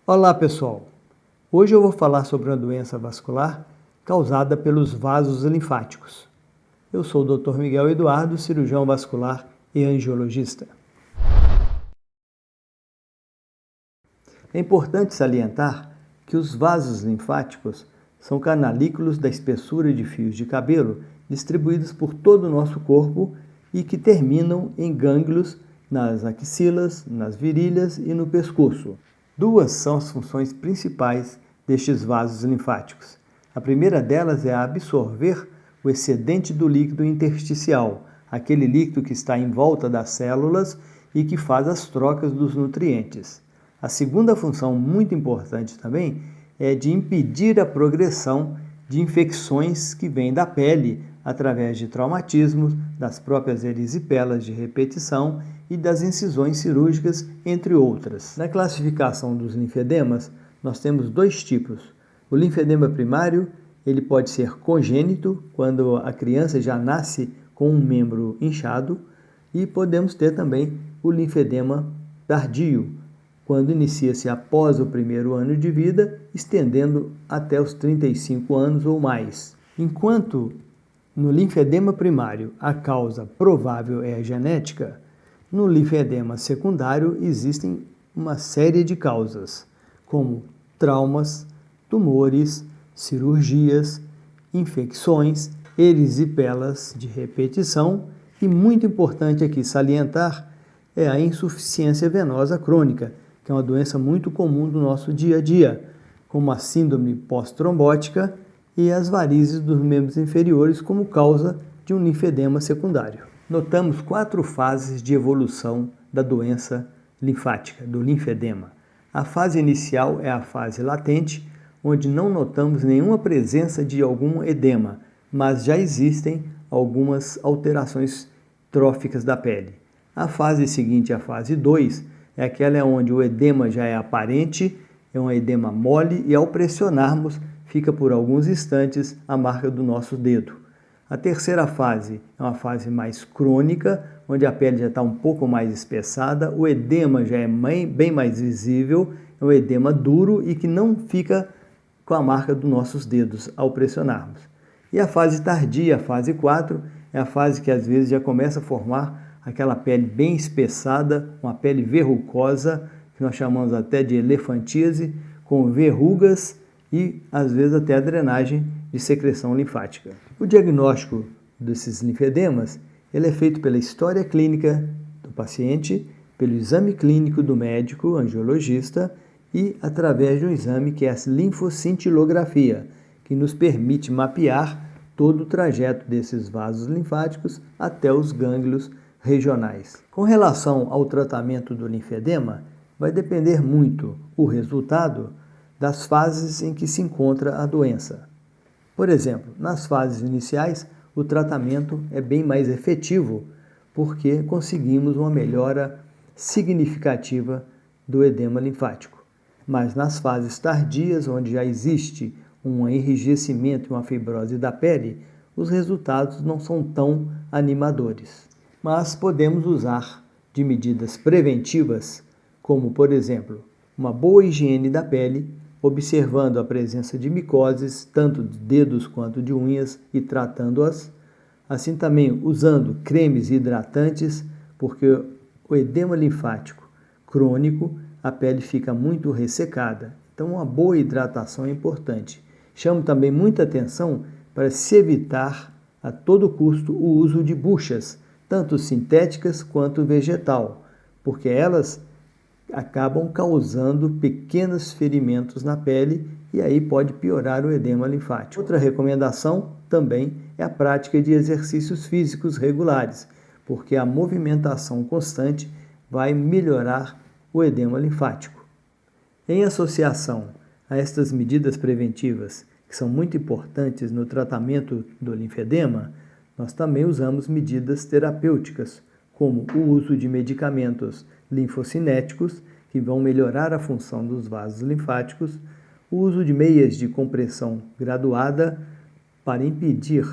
Olá pessoal, hoje eu vou falar sobre uma doença vascular causada pelos vasos linfáticos. Eu sou o Dr. Miguel Eduardo, cirurgião vascular e angiologista. É importante salientar que os vasos linfáticos são canalículos da espessura de fios de cabelo distribuídos por todo o nosso corpo e que terminam em gânglios nas axilas, nas virilhas e no pescoço. Duas são as funções principais destes vasos linfáticos. A primeira delas é absorver o excedente do líquido intersticial, aquele líquido que está em volta das células e que faz as trocas dos nutrientes. A segunda função, muito importante também, é de impedir a progressão de infecções que vêm da pele através de traumatismos, das próprias erisipelas de repetição e das incisões cirúrgicas, entre outras. Na classificação dos linfedemas, nós temos dois tipos. O linfedema primário, ele pode ser congênito, quando a criança já nasce com um membro inchado, e podemos ter também o linfedema tardio, quando inicia-se após o primeiro ano de vida, estendendo até os 35 anos ou mais. Enquanto no linfedema primário a causa provável é a genética, no linfedema secundário existem uma série de causas, como traumas, tumores, cirurgias, infecções, erisipelas de repetição e, muito importante aqui salientar, é a insuficiência venosa crônica, que é uma doença muito comum do nosso dia a dia, como a síndrome pós-trombótica e as varizes dos membros inferiores como causa de um linfedema secundário. Notamos 4 fases de evolução da doença linfática, do linfedema. A fase inicial é a fase latente, onde não notamos nenhuma presença de algum edema, mas já existem algumas alterações tróficas da pele. A fase seguinte, a fase 2, é aquela onde o edema já é aparente, é um edema mole e ao pressionarmos fica por alguns instantes a marca do nosso dedo. A terceira fase é uma fase mais crônica, onde a pele já está um pouco mais espessada, o edema já é bem mais visível, é um edema duro e que não fica com a marca dos nossos dedos ao pressionarmos. E a fase tardia, a fase 4, é a fase que às vezes já começa a formar aquela pele bem espessada, uma pele verrucosa, que nós chamamos até de elefantíase, com verrugas e às vezes até a drenagem de secreção linfática. O diagnóstico desses linfedemas ele é feito pela história clínica do paciente, pelo exame clínico do médico angiologista e através de um exame que é a linfocintilografia, que nos permite mapear todo o trajeto desses vasos linfáticos até os gânglios regionais. Com relação ao tratamento do linfedema, vai depender muito o resultado das fases em que se encontra a doença. Por exemplo, nas fases iniciais, o tratamento é bem mais efetivo porque conseguimos uma melhora significativa do edema linfático. Mas nas fases tardias, onde já existe um enrijecimento e uma fibrose da pele, os resultados não são tão animadores. Mas podemos usar de medidas preventivas, como, por exemplo, uma boa higiene da pele, observando a presença de micoses, tanto de dedos quanto de unhas, e tratando-as. Assim também usando cremes hidratantes, porque o edema linfático crônico, a pele fica muito ressecada. Então, uma boa hidratação é importante. Chamo também muita atenção para se evitar a todo custo o uso de buchas, tanto sintéticas quanto vegetal, porque elas acabam causando pequenos ferimentos na pele e aí pode piorar o edema linfático. Outra recomendação também é a prática de exercícios físicos regulares, porque a movimentação constante vai melhorar o edema linfático. Em associação a estas medidas preventivas, que são muito importantes no tratamento do linfedema, nós também usamos medidas terapêuticas, como o uso de medicamentos linfocinéticos, que vão melhorar a função dos vasos linfáticos, o uso de meias de compressão graduada para impedir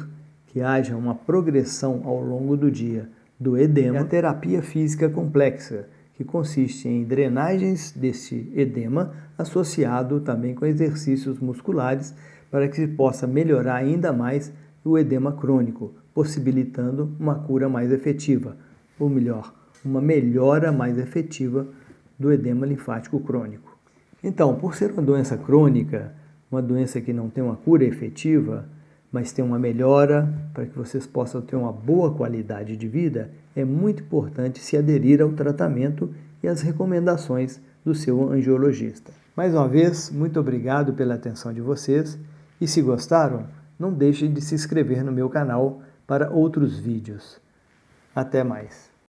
que haja uma progressão ao longo do dia do edema, e a terapia física complexa, que consiste em drenagens deste edema associado também com exercícios musculares para que se possa melhorar ainda mais o edema crônico, possibilitando uma cura mais efetiva, ou melhor, uma melhora mais efetiva do edema linfático crônico. Então, por ser uma doença crônica, uma doença que não tem uma cura efetiva, mas tem uma melhora para que vocês possam ter uma boa qualidade de vida, é muito importante se aderir ao tratamento e às recomendações do seu angiologista. Mais uma vez, muito obrigado pela atenção de vocês e se gostaram, não deixem de se inscrever no meu canal para outros vídeos. Até mais!